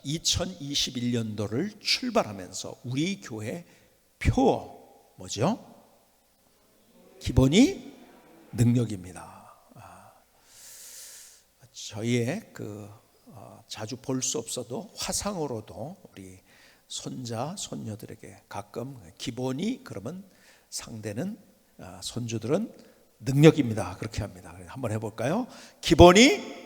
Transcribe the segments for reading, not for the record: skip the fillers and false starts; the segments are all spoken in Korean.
2021년도를 출발하면서 우리 교회 표 뭐죠? 기본이 능력입니다. 저희의 자주 볼 수 없어도 화상으로도 우리 손자 손녀들에게 가끔 기본이 그러면 상대는 손주들은 능력입니다. 그렇게 합니다. 한번 해볼까요? 기본이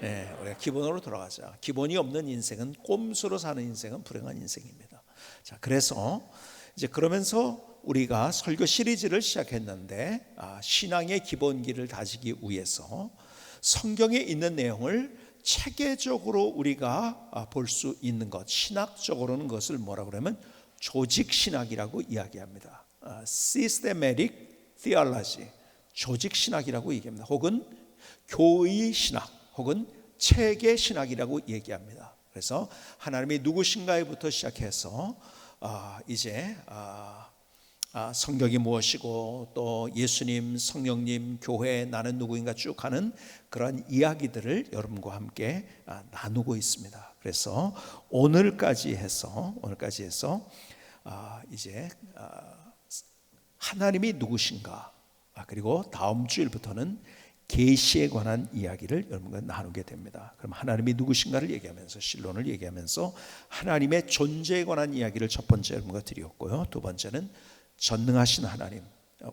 네, 우리가 기본으로 돌아가자. 기본이 없는 인생은 꼼수로 사는 인생은 불행한 인생입니다. 자, 그래서 이제 그러면서 우리가 설교 시리즈를 시작했는데 신앙의 기본기를 다지기 위해서 성경에 있는 내용을 체계적으로 우리가 볼 수 있는 것, 신학적으로는 그것을 뭐라고 그러면 조직신학이라고 이야기합니다. Systematic Theology, 조직신학이라고 얘기합니다. 혹은 교의신학, 혹은 체계신학이라고 얘기합니다. 그래서 하나님이 누구신가에부터 시작해서 이제 성경이 무엇이고 또 예수님, 성령님, 교회, 나는 누구인가 쭉 하는 그런 이야기들을 여러분과 함께 나누고 있습니다. 그래서 오늘까지 해서 이제 하나님이 누구신가, 그리고 다음 주일부터는 계시에 관한 이야기를 여러분과 나누게 됩니다. 그럼 하나님이 누구신가를 얘기하면서 신론을 얘기하면서 하나님의 존재에 관한 이야기를 첫 번째 여러분과 드렸고요. 두 번째는 전능하신 하나님,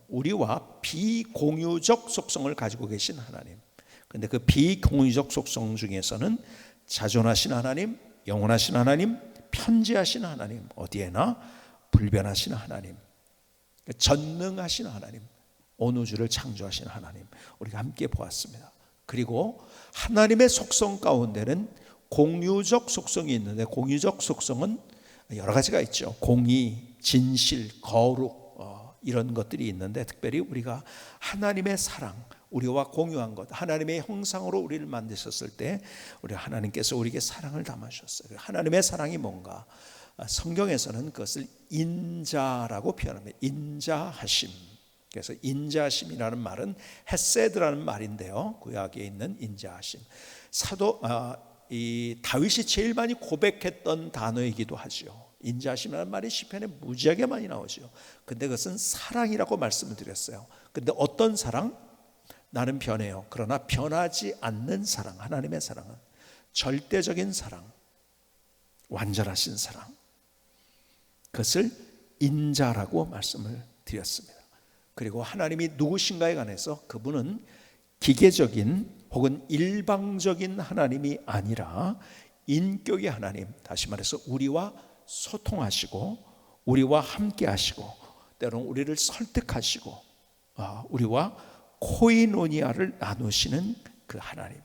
우리와 비공유적 속성을 가지고 계신 하나님. 그런데 그 비공유적 속성 중에서는 자존하신 하나님, 영원하신 하나님, 편지하신 하나님, 어디에나 불변하신 하나님, 전능하신 하나님, 온 우주를 창조하신 하나님, 우리가 함께 보았습니다. 그리고 하나님의 속성 가운데는 공유적 속성이 있는데, 공유적 속성은 여러 가지가 있죠. 공의, 진실, 거룩, 이런 것들이 있는데, 특별히 우리가 하나님의 사랑, 우리와 공유한 것, 하나님의 형상으로 우리를 만드셨을 때 우리 하나님께서 우리에게 사랑을 담아주셨어요. 하나님의 사랑이 뭔가, 성경에서는 그것을 인자라고 표현합니다. 인자하심. 그래서 인자하심이라는 말은 헤세드라는 말인데요, 구약에 있는 인자하심, 이 다윗이 제일 많이 고백했던 단어이기도 하죠. 인자하심이라는 말이 시편에 무지하게 많이 나오죠. 근데 그것은 사랑이라고 말씀을 드렸어요. 근데 어떤 사랑? 나는 변해요. 그러나 변하지 않는 사랑, 하나님의 사랑은 절대적인 사랑, 완전하신 사랑, 그것을 인자라고 말씀을 드렸습니다. 그리고 하나님이 누구신가에 관해서 그분은 기계적인 혹은 일방적인 하나님이 아니라 인격의 하나님, 다시 말해서 우리와 소통하시고 우리와 함께 하시고 때로는 우리를 설득하시고 우리와 코이노니아를 나누시는 그 하나님,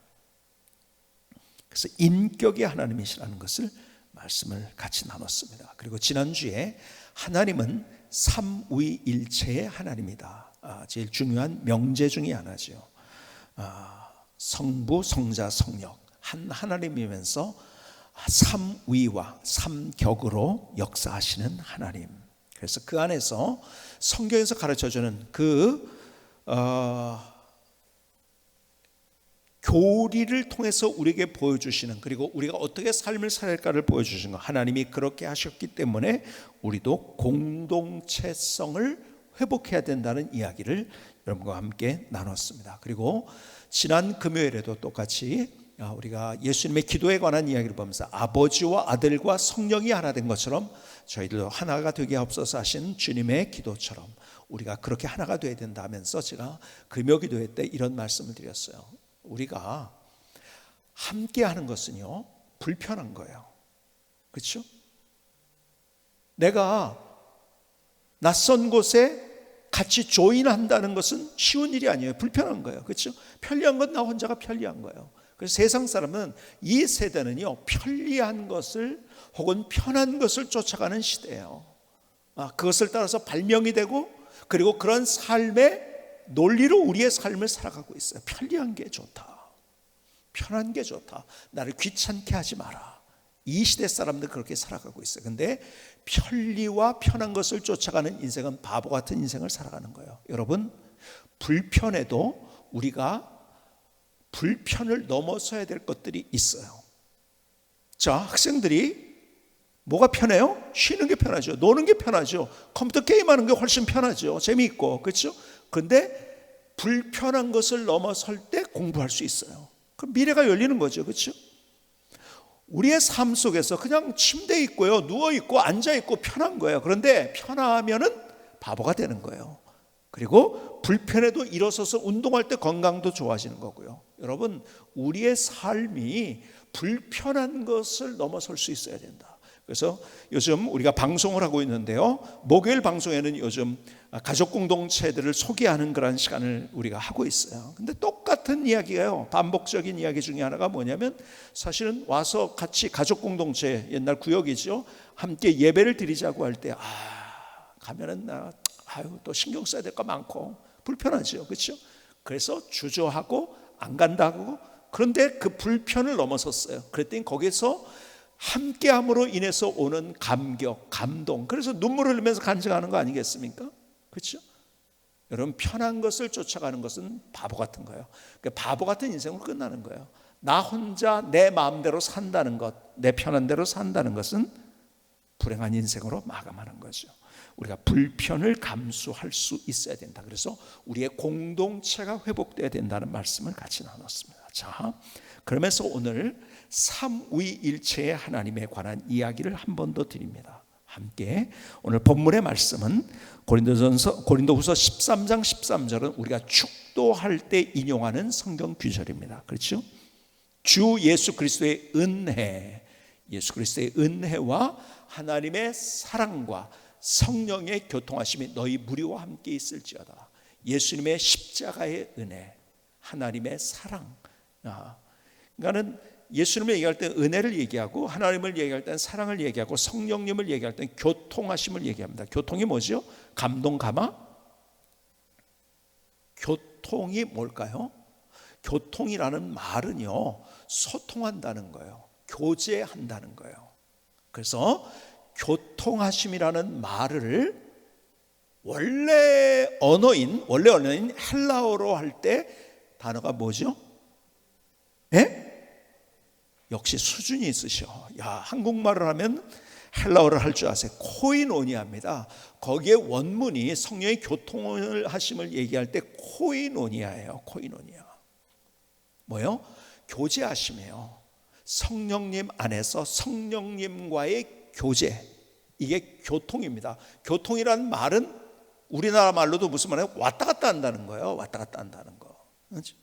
그래서 인격의 하나님이시라는 것을 말씀을 같이 나눴습니다. 그리고 지난주에 하나님은 삼위일체의 하나님이다. 제일 중요한 명제 중에 하나죠. 성부, 성자, 성령 한 하나님이면서 삼위와 삼격으로 역사하시는 하나님. 그래서 그 안에서 성경에서 가르쳐주는 교리를 통해서 우리에게 보여주시는, 그리고 우리가 어떻게 삶을 살까를 보여주시는 것, 하나님이 그렇게 하셨기 때문에 우리도 공동체성을 회복해야 된다는 이야기를 여러분과 함께 나눴습니다. 그리고 지난 금요일에도 똑같이 우리가 예수님의 기도에 관한 이야기를 보면서 아버지와 아들과 성령이 하나 된 것처럼 저희들도 하나가 되게 하옵소서 하신 주님의 기도처럼 우리가 그렇게 하나가 되어야 된다 하면서 제가 금요 기도회 때 이런 말씀을 드렸어요. 우리가 함께 하는 것은요, 불편한 거예요. 그렇죠? 내가 낯선 곳에 같이 조인한다는 것은 쉬운 일이 아니에요. 불편한 거예요. 그렇죠? 편리한 건 나 혼자가 편리한 거예요. 그래서 세상 사람은, 이 세대는요, 편리한 것을 혹은 편한 것을 쫓아가는 시대예요. 그것을 따라서 발명이 되고, 그리고 그런 삶의 논리로 우리의 삶을 살아가고 있어요. 편리한 게 좋다, 편한 게 좋다, 나를 귀찮게 하지 마라. 이 시대 사람들 그렇게 살아가고 있어요. 근데 편리와 편한 것을 쫓아가는 인생은 바보 같은 인생을 살아가는 거예요. 여러분, 불편해도 우리가 불편을 넘어서야 될 것들이 있어요. 자, 학생들이 뭐가 편해요? 쉬는 게 편하죠. 노는 게 편하죠. 컴퓨터 게임하는 게 훨씬 편하죠. 재미있고, 그렇죠? 그런데 불편한 것을 넘어설 때 공부할 수 있어요. 그럼 미래가 열리는 거죠, 그렇죠? 우리의 삶 속에서 그냥 침대에 있고요, 누워 있고 앉아 있고 편한 거예요. 그런데 편하면은 바보가 되는 거예요. 그리고 불편해도 일어서서 운동할 때 건강도 좋아지는 거고요. 여러분, 우리의 삶이 불편한 것을 넘어설 수 있어야 된다. 그래서 요즘 우리가 방송을 하고 있는데요, 목요일 방송에는 요즘 가족 공동체들을 소개하는 그런 시간을 우리가 하고 있어요. 근데 똑같은 이야기예요. 반복적인 이야기 중에 하나가 뭐냐면, 사실은 와서 같이 가족 공동체, 옛날 구역이죠, 함께 예배를 드리자고 할 때 가면은 또 신경 써야 될 거 많고 불편하죠, 그렇죠? 그래서 주저하고 안 간다고. 그런데 그 불편을 넘어섰어요. 그랬더니 거기서 함께함으로 인해서 오는 감격, 감동, 그래서 눈물을 흘리면서 간증하는 거 아니겠습니까? 그렇죠? 여러분, 편한 것을 쫓아가는 것은 바보 같은 거예요. 그러니까 바보 같은 인생으로 끝나는 거예요. 나 혼자 내 마음대로 산다는 것, 내 편한 대로 산다는 것은 불행한 인생으로 마감하는 거죠. 우리가 불편을 감수할 수 있어야 된다. 그래서 우리의 공동체가 회복돼야 된다는 말씀을 같이 나눴습니다. 자, 그러면서 오늘 삼위일체의 하나님에 관한 이야기를 한 번 더 드립니다. 함께 오늘 본문의 말씀은 고린도후서 13장 13절은 우리가 축도할 때 인용하는 성경 구절입니다. 그렇죠? 주 예수 그리스도의 은혜, 예수 그리스도의 은혜와 하나님의 사랑과 성령의 교통하심이 너희 무리와 함께 있을지어다. 예수님의 십자가의 은혜, 하나님의 사랑. 그러니까는 예수님을 얘기할 때 은혜를 얘기하고, 하나님을 얘기할 때는 사랑을 얘기하고, 성령님을 얘기할 때는 교통하심을 얘기합니다. 교통이 뭐죠? 감동, 감화? 교통이 뭘까요? 교통이라는 말은요, 소통한다는 거예요. 교제한다는 거예요. 그래서 교통하심이라는 말을 원래 언어인 헬라어로 할 때 단어가 뭐죠? 예? 역시 수준이 있으셔. 한국말을 하면 헬라어를 할 줄 아세요. 코이노니아입니다. 거기에 원문이 성령의 교통을 하심을 얘기할 때 코이노니아예요. 코이노니아. 뭐요? 교제하심이에요. 성령님 안에서 성령님과의 교제, 이게 교통입니다. 교통이라는 말은 우리나라 말로도 무슨 말이에요? 왔다 갔다 한다는 거예요. 왔다 갔다 한다는 거. 그렇죠?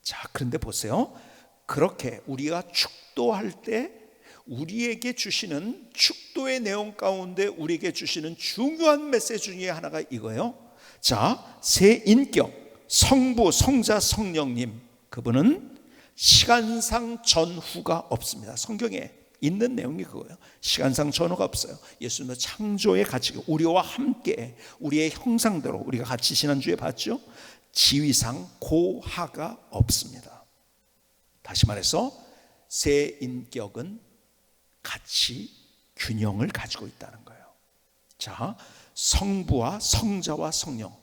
자, 그런데 보세요. 그렇게 우리가 축도할 때 우리에게 주시는 축도의 내용 가운데 우리에게 주시는 중요한 메시지 중에 하나가 이거예요. 자, 세 인격, 성부, 성자, 성령님, 그분은 시간상 전후가 없습니다. 성경에 있는 내용이 그거예요. 시간상 전후가 없어요. 예수님은 창조의 가치가 우리와 함께 우리의 형상대로, 우리가 같이 지난주에 봤죠, 지위상 고하가 없습니다. 다시 말해서 세 인격은 같이 균형을 가지고 있다는 거예요. 자, 성부와 성자와 성령,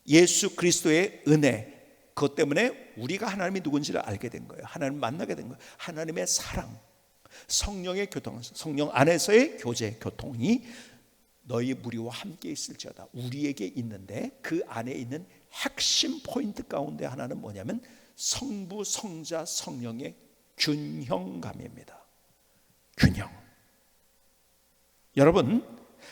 예수 그리스도의 은혜, 그것 때문에 우리가 하나님이 누군지를 알게 된 거예요. 하나님을 만나게 된 거예요. 하나님의 사랑, 성령의 교통, 성령 안에서의 교제, 교통이 너희 무리와 함께 있을지어다. 우리에게 있는데 그 안에 있는 핵심 포인트 가운데 하나는 뭐냐면 성부, 성자, 성령의 균형감입니다. 균형. 여러분,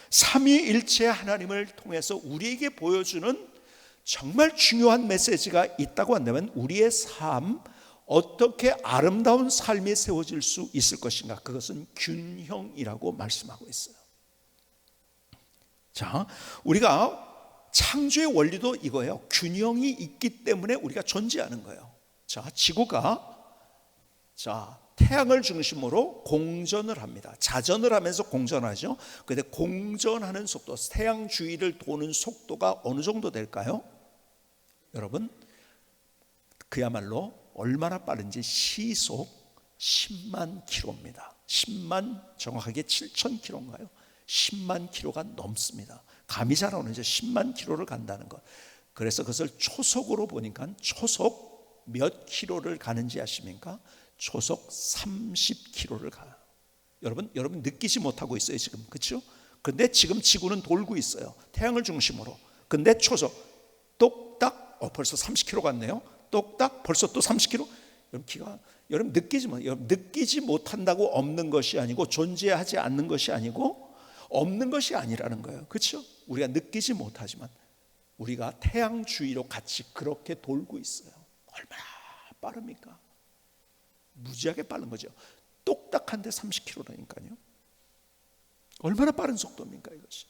삼위일체 하나님을 통해서 우리에게 보여주는 정말 중요한 메시지가 있다고 한다면 우리의 삶, 어떻게 아름다운 삶이 세워질 수 있을 것인가, 그것은 균형이라고 말씀하고 있어요. 자, 우리가 창조의 원리도 이거예요. 균형이 있기 때문에 우리가 존재하는 거예요. 자, 지구가 태양을 중심으로 공전을 합니다. 자전을 하면서 공전하죠. 그런데 공전하는 속도, 태양 주위를 도는 속도가 어느 정도 될까요? 여러분, 그야말로 얼마나 빠른지 시속 10만 킬로입니다. 10만, 정확하게 7천 킬로인가요? 10만 킬로가 넘습니다. 감이 잘 안 오죠. 10만 킬로를 간다는 것. 그래서 그것을 초속으로 보니까 초속 몇 킬로를 가는지 아십니까? 초속 30킬로를 가요. 여러분 느끼지 못하고 있어요 지금, 그렇죠? 근데 지금 지구는 돌고 있어요, 태양을 중심으로. 근데 초속 똑딱 벌써 30킬로 갔네요. 똑딱 벌써 또 30킬로. 여러분 느끼지 못한다고 없는 것이 아니고, 존재하지 않는 것이 아니고 없는 것이 아니라는 거예요, 그렇죠? 우리가 느끼지 못하지만 우리가 태양 주위로 같이 그렇게 돌고 있어요. 얼마나 빠릅니까? 무지하게 빠른 거죠. 똑딱한데 30km라니까요. 얼마나 빠른 속도입니까 이것이.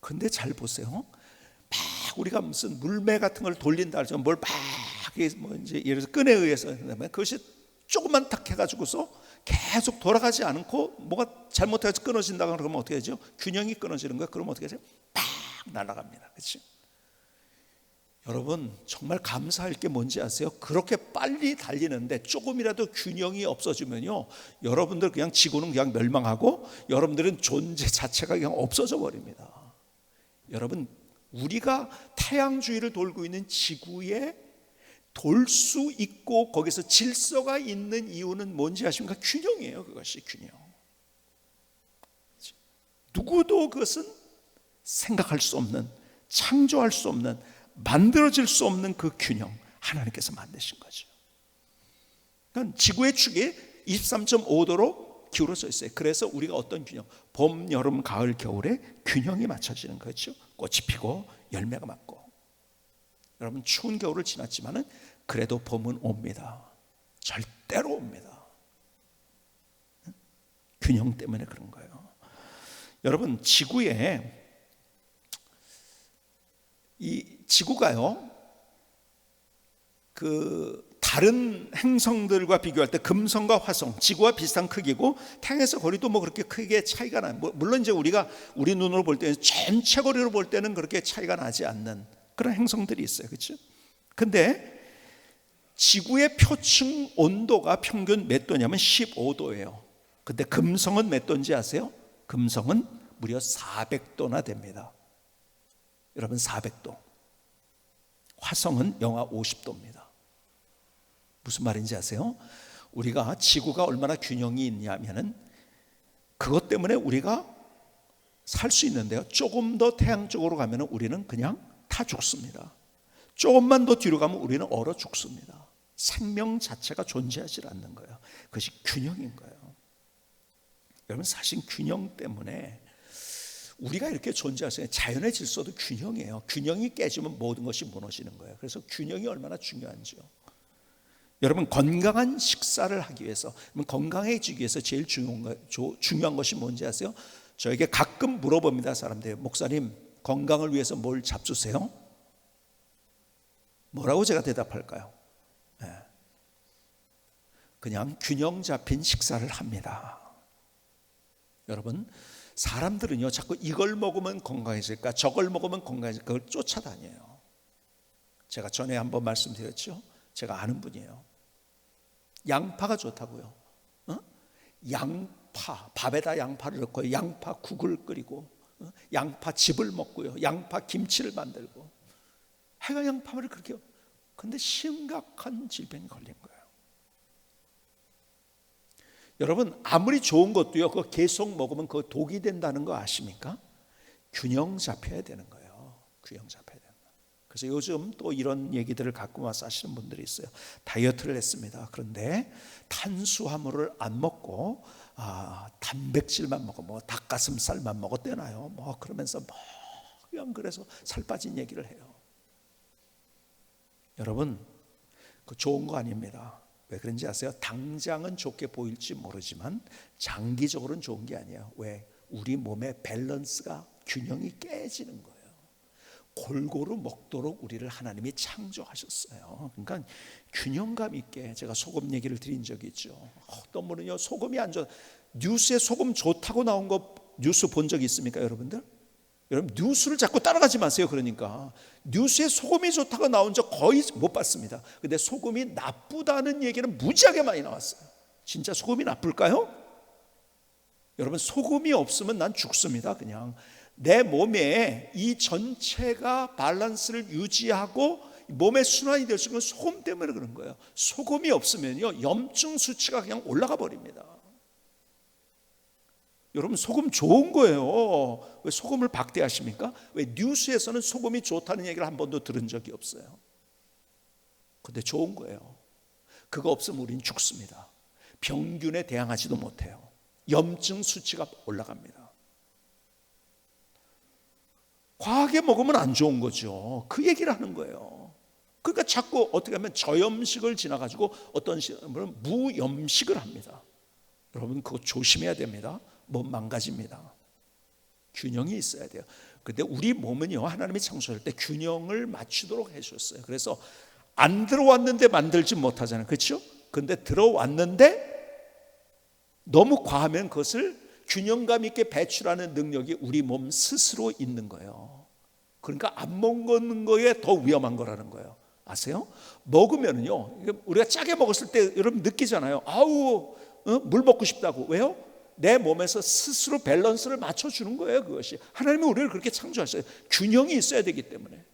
근데 잘 보세요. 막 우리가 무슨 물매 같은 걸 돌린다 하죠. 뭘 막 뭐 이제 예를 들어서 끈에 의해서, 그것이 조금만 탁 해가지고서 계속 돌아가지 않고 뭐가 잘못해서 끊어진다 그러면 어떻게 하죠? 균형이 끊어지는 거야. 그러면 어떻게 하죠? 팍 날아갑니다. 그렇죠? 여러분 정말 감사할 게 뭔지 아세요? 그렇게 빨리 달리는데 조금이라도 균형이 없어지면요, 여러분들 그냥 지구는 그냥 멸망하고 여러분들은 존재 자체가 그냥 없어져 버립니다. 여러분, 우리가 태양 주위를 돌고 있는 지구에 돌 수 있고 거기서 질서가 있는 이유는 뭔지 아십니까? 균형이에요. 그것이 균형. 누구도 그것은 생각할 수 없는, 창조할 수 없는, 만들어질 수 없는 그 균형, 하나님께서 만드신 거죠. 그러니까 지구의 축이 23.5도로 기울어져 있어요. 그래서 우리가 어떤 균형, 봄, 여름, 가을, 겨울에 균형이 맞춰지는 거죠. 꽃이 피고 열매가 맺고. 여러분 추운 겨울을 지났지만은 그래도 봄은 옵니다. 절대로 옵니다. 균형 때문에 그런 거예요. 여러분 지구에, 이 지구가요, 그 다른 행성들과 비교할 때 금성과 화성, 지구와 비슷한 크기고 태양에서 거리도 뭐 그렇게 크게 차이가 나요. 물론 이제 우리 눈으로 볼 때는, 전체 거리로 볼 때는 그렇게 차이가 나지 않는 그런 행성들이 있어요, 그렇죠? 근데 지구의 표층 온도가 평균 몇 도냐면 15도예요. 근데 금성은 몇 도인지 아세요? 금성은 무려 400도나 됩니다. 여러분 400도. 화성은 영하 50도입니다. 무슨 말인지 아세요? 우리가 지구가 얼마나 균형이 있냐면은 그것 때문에 우리가 살 수 있는데요, 조금 더 태양 쪽으로 가면 우리는 그냥 다 죽습니다. 조금만 더 뒤로 가면 우리는 얼어 죽습니다. 생명 자체가 존재하지 않는 거예요. 그것이 균형인 거예요. 여러분 사실 균형 때문에 우리가 이렇게 존재하세요. 자연의 질서도 균형이에요. 균형이 깨지면 모든 것이 무너지는 거예요. 그래서 균형이 얼마나 중요한지요. 여러분 건강한 식사를 하기 위해서, 건강해지기 위해서 제일 중요한 것이 뭔지 아세요? 저에게 가끔 물어봅니다, 사람들이. 목사님 건강을 위해서 뭘 잡수세요? 뭐라고 제가 대답할까요? 그냥 균형 잡힌 식사를 합니다. 여러분 사람들은요 자꾸 이걸 먹으면 건강해질까, 저걸 먹으면 건강해질까, 그걸 쫓아다녀요. 제가 전에 한번 말씀드렸죠. 제가 아는 분이에요. 양파가 좋다고요. 양파, 밥에다 양파를 넣고 양파국을 끓이고 양파즙을 먹고요, 양파 김치를 만들고, 해가 양파를 그렇게. 근데 심각한 질병이 걸린 거예요. 여러분 아무리 좋은 것도요, 그거 계속 먹으면 그거 독이 된다는 거 아십니까? 균형 잡혀야 되는 거예요. 균형 잡혀야 되는 거예요. 그래서 요즘 또 이런 얘기들을 갖고 와서 하시는 분들이 있어요. 다이어트를 했습니다. 그런데 탄수화물을 안 먹고 단백질만 먹어, 뭐 닭가슴살만 먹었대나요? 뭐 그러면서 뭐 그냥 그래서 살 빠진 얘기를 해요. 여러분 그 좋은 거 아닙니다. 왜 그런지 아세요? 당장은 좋게 보일지 모르지만 장기적으로는 좋은 게 아니에요. 왜? 우리 몸의 밸런스가, 균형이 깨지는 거예요. 골고루 먹도록 우리를 하나님이 창조하셨어요. 그러니까 균형감 있게. 제가 소금 얘기를 드린 적이 있죠. 어떤 분은요 소금이 안 좋아, 뉴스에 소금 좋다고 나온 거 뉴스 본 적이 있습니까 여러분들? 여러분 뉴스를 자꾸 따라가지 마세요. 그러니까 뉴스에 소금이 좋다고 나온 적 거의 못 봤습니다. 근데 소금이 나쁘다는 얘기는 무지하게 많이 나왔어요. 진짜 소금이 나쁠까요? 여러분 소금이 없으면 난 죽습니다. 그냥 내 몸에 이 전체가 밸런스를 유지하고 몸의 순환이 될 수 있는 건 소금 때문에 그런 거예요. 소금이 없으면요, 염증 수치가 그냥 올라가 버립니다. 여러분, 소금 좋은 거예요. 왜 소금을 박대하십니까? 왜 뉴스에서는 소금이 좋다는 얘기를 한 번도 들은 적이 없어요. 근데 좋은 거예요. 그거 없으면 우린 죽습니다. 병균에 대항하지도 못해요. 염증 수치가 올라갑니다. 과하게 먹으면 안 좋은 거죠. 그 얘기를 하는 거예요. 그러니까 자꾸 어떻게 하면 저염식을 지나가지고 어떤 분은 무염식을 합니다. 여러분, 그거 조심해야 됩니다. 몸 망가집니다. 균형이 있어야 돼요. 근데 우리 몸은요, 하나님이 창조할 때 균형을 맞추도록 해주셨어요. 그래서 안 들어왔는데 만들지 못하잖아요. 그렇죠? 근데 들어왔는데 너무 과하면 그것을 균형감 있게 배출하는 능력이 우리 몸 스스로 있는 거예요. 그러니까 안 먹는 거에 더 위험한 거라는 거예요. 아세요? 먹으면요, 우리가 짜게 먹었을 때 여러분 느끼잖아요. 아우, 물 먹고 싶다고. 왜요? 내 몸에서 스스로 밸런스를 맞춰주는 거예요. 그것이 하나님은 우리를 그렇게 창조하셨어요. 균형이 있어야 되기 때문에.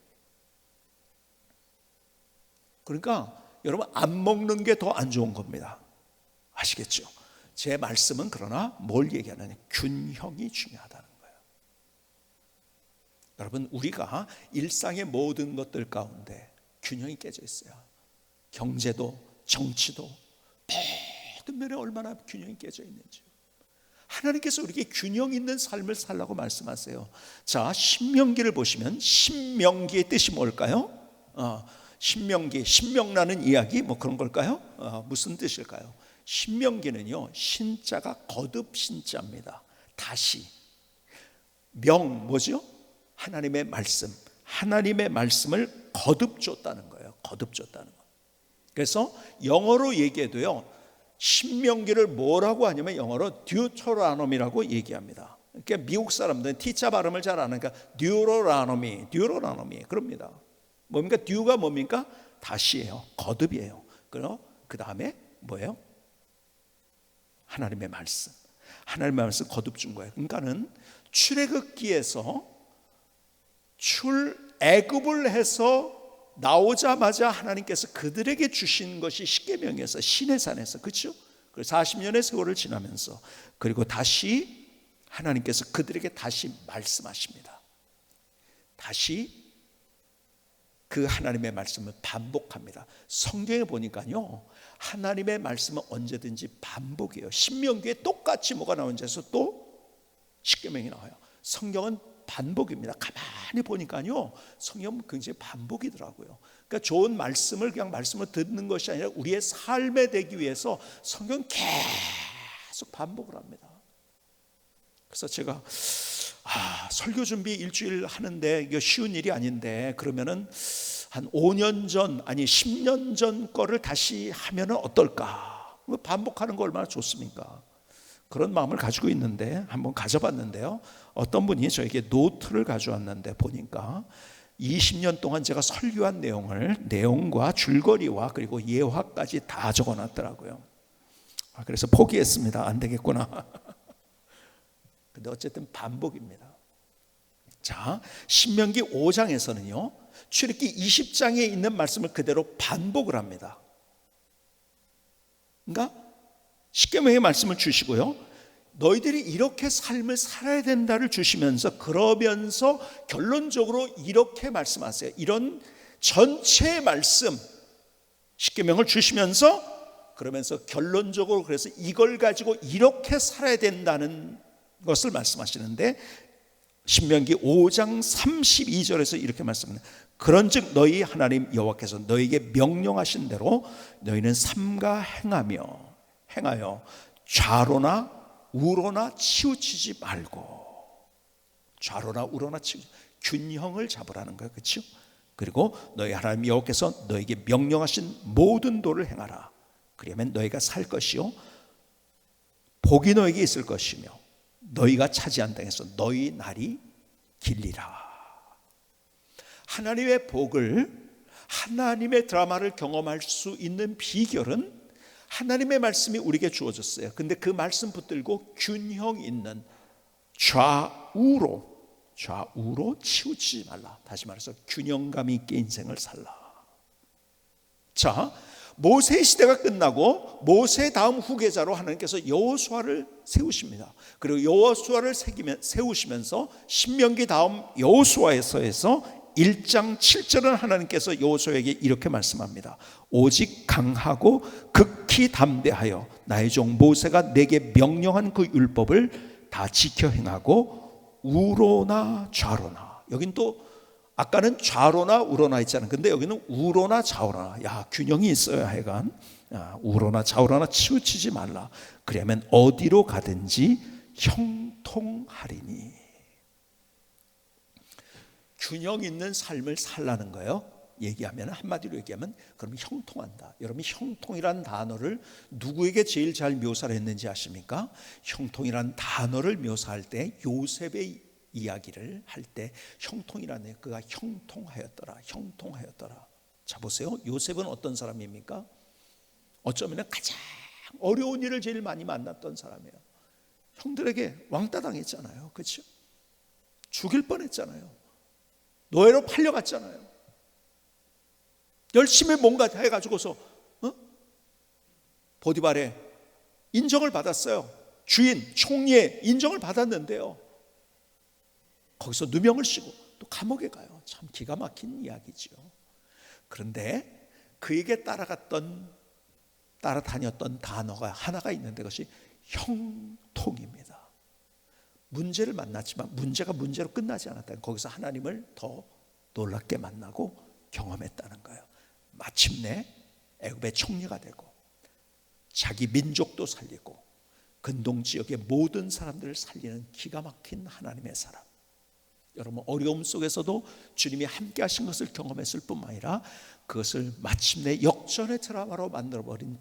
그러니까 여러분, 안 먹는 게 더 안 좋은 겁니다. 아시겠죠? 제 말씀은 그러나 뭘 얘기하느냐, 균형이 중요하다는 거예요. 여러분, 우리가 일상의 모든 것들 가운데 균형이 깨져 있어요. 경제도 정치도 모든 면에 얼마나 균형이 깨져 있는지. 하나님께서 우리에게 균형 있는 삶을 살라고 말씀하세요. 자, 신명기를 보시면 신명기의 뜻이 뭘까요? 신명기, 신명나는 이야기 뭐 그런 걸까요? 무슨 뜻일까요? 신명기는요, 신자가 거듭 신자입니다. 다시. 명 뭐죠? 하나님의 말씀. 하나님의 말씀을 거듭 줬다는 거예요. 거듭 줬다는 거. 그래서 영어로 얘기해도요, 신명기를 뭐라고 하냐면 영어로 듀토라노미라고 얘기합니다. 그러니까 미국 사람들은 T자 발음을 잘 안 하니까 듀로라노미 그럽니다. 뭡니까? 듀가 뭡니까? 다시예요. 거듭이에요. 그럼 그 다음에 뭐예요? 하나님의 말씀. 하나님의 말씀 거듭 준 거예요. 그러니까는 출애굽기에서 출애굽을 해서 나오자마자 하나님께서 그들에게 주신 것이 십계명에서 시내산에서, 그렇죠? 40년의 세월을 지나면서 그리고 다시 하나님께서 그들에게 다시 말씀하십니다. 다시 그 하나님의 말씀을 반복합니다. 성경에 보니까요, 하나님의 말씀은 언제든지 반복이에요. 신명기에 똑같이 뭐가 나오는지 해서 또 십계명이 나와요. 성경은 반복입니다. 가만히 보니까요, 성경은 굉장히 반복이더라고요. 그러니까 좋은 말씀을 그냥 말씀을 듣는 것이 아니라 우리의 삶에 되기 위해서 성경은 계속 반복을 합니다. 그래서 제가 설교 준비 일주일 하는데 이게 쉬운 일이 아닌데, 그러면은 한 5년 전 아니 10년 전 거를 다시 하면은 어떨까? 반복하는 거 얼마나 좋습니까? 그런 마음을 가지고 있는데 한번 가져봤는데요, 어떤 분이 저에게 노트를 가져왔는데 보니까 20년 동안 제가 설교한 내용과 줄거리와 그리고 예화까지 다 적어놨더라고요. 그래서 포기했습니다. 안 되겠구나. 근데 어쨌든 반복입니다. 자, 신명기 5장에서는요, 출애굽기 20장에 있는 말씀을 그대로 반복을 합니다. 그러니까 십계명의 말씀을 주시고요, 너희들이 이렇게 삶을 살아야 된다를 주시면서, 그러면서 결론적으로 이렇게 말씀하세요. 이런 전체의 말씀 십계명을 주시면서, 그러면서 결론적으로 그래서 이걸 가지고 이렇게 살아야 된다는 것을 말씀하시는데, 신명기 5장 32절에서 이렇게 말씀합니다. 그런즉 너희 하나님 여호와께서 너희에게 명령하신 대로 너희는 삼가 행하여 좌로나 우로나 치우치지 말고, 좌로나 우로나 균형을 잡으라는 거예요. 그렇죠? 그리고 너희 하나님 여호와께서 너희에게 명령하신 모든 도를 행하라. 그러면 너희가 살 것이요 복이 너희에게 있을 것이며 너희가 차지한 땅에서 너희 날이 길리라. 하나님의 복을, 하나님의 드라마를 경험할 수 있는 비결은 하나님의 말씀이 우리에게 주어졌어요. 근데 그 말씀 붙들고 균형 있는 좌우로 좌우로 치우치지 말라. 다시 말해서 균형감 있게 인생을 살라. 자, 모세 시대가 끝나고 모세 다음 후계자로 하나님께서 여호수아를 세우십니다. 그리고 여호수아를 세우시면서 신명기 다음 여호수아에서 1장 7절은 하나님께서 여호수아에게 이렇게 말씀합니다. 오직 강하고 극히 담대하여 나의 종 모세가 내게 명령한 그 율법을 다 지켜 행하고 우로나 좌로나, 여긴 또 아까는 좌로나 우로나 있잖아요. 근데 여기는 우로나 좌로나. 야, 균형이 있어야 하여간. 우로나 좌로나 치우치지 말라. 그러면 어디로 가든지 형통하리니. 균형 있는 삶을 살라는 거예요. 얘기하면, 한마디로 얘기하면 그럼 형통한다. 여러분이 형통이란 단어를 누구에게 제일 잘 묘사를 했는지 아십니까? 형통이란 단어를 묘사할 때 요셉의 이야기를 할 때 형통이라는, 그가 형통하였더라. 형통하였더라. 자, 보세요. 요셉은 어떤 사람입니까? 어쩌면 가장 어려운 일을 제일 많이 만났던 사람이에요. 형들에게 왕따 당했잖아요. 그렇죠? 죽일 뻔했잖아요. 노예로 팔려갔잖아요. 열심히 뭔가 해가지고서 보디발의 인정을 받았어요. 주인, 총리의 인정을 받았는데요, 거기서 누명을 씌고 또 감옥에 가요. 참 기가 막힌 이야기죠. 그런데 그에게 따라다녔던 단어가 하나가 있는데 그것이 형통입니다. 문제를 만났지만 문제가 문제로 끝나지 않았다. 거기서 하나님을 더 놀랍게 만나고 경험했다는 거예요. 마침내 애굽의 총리가 되고 자기 민족도 살리고 근동 지역의 모든 사람들을 살리는 기가 막힌 하나님의 사람. 여러분, 어려움 속에서도 주님이 함께 하신 것을 경험했을 뿐만 아니라 그것을 마침내 역전의 드라마로 만들어버린